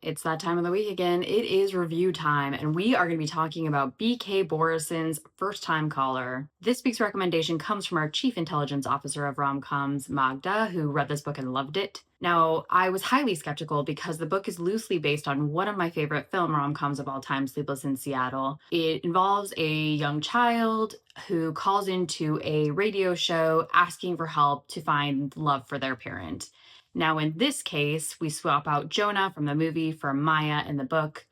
It's that time of the week again. It is review time, and we are going to be talking about BK Borison's First Time Caller. This week's recommendation comes from our Chief Intelligence Officer of Romcoms, Magda, who read this book and loved it. Now, I was highly skeptical because the book is loosely based on one of my favorite film rom-coms of all time, Sleepless in Seattle. It involves a young child who calls into a radio show asking for help to find love for their parent. Now, in this case, we swap out Jonah from the movie for Maya in the book.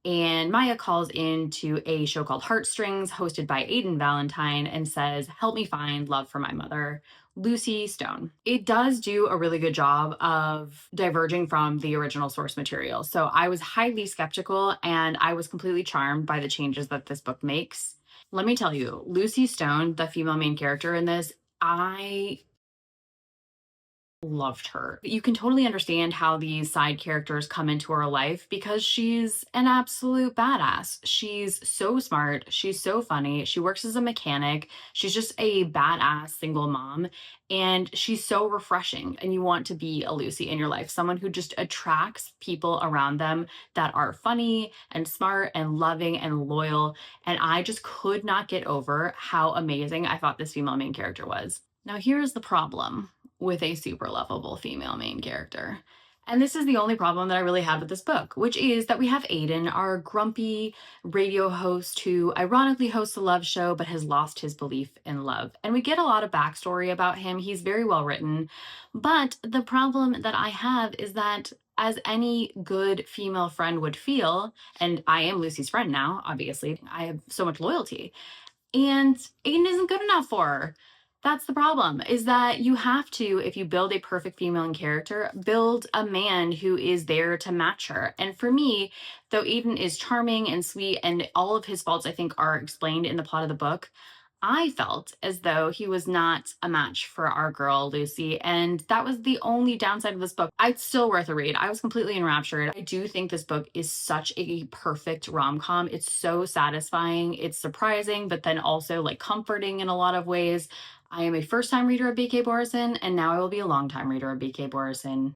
And Maya calls into a show called Heartstrings, hosted by Aiden Valentine, and says, "Help me find love for my mother, Lucie Stone." It does do a really good job of diverging from the original source material. So I was highly skeptical, and I was completely charmed by the changes that this book makes. Let me tell you, Lucie Stone, the female main character in this, I loved her. You can totally understand how these side characters come into her life because she's an absolute badass. She's so smart. She's so funny. She works as a mechanic. She's just a badass single mom. And she's so refreshing. And you want to be a Lucy in your life, someone who just attracts people around them that are funny and smart and loving and loyal. And I just could not get over how amazing I thought this female main character was. Now, here's the problem with a super lovable female main character. And this is the only problem that I really had with this book, which is that we have Aiden, our grumpy radio host who ironically hosts a love show but has lost his belief in love. And we get a lot of backstory about him. He's very well written. But the problem that I have is that, as any good female friend would feel, and I am Lucy's friend now, obviously, I have so much loyalty, and Aiden isn't good enough for her. That's the problem, is that you have to, if you build a perfect female character, build a man who is there to match her. And for me, though Aiden is charming and sweet and all of his faults, I think, are explained in the plot of the book, I felt as though he was not a match for our girl, Lucy. And that was the only downside of this book. It's still worth a read. I was completely enraptured. I do think this book is such a perfect rom-com. It's so satisfying. It's surprising, but then also like comforting in a lot of ways. I am a first-time reader of BK Borison, and now I will be a long-time reader of BK Borison.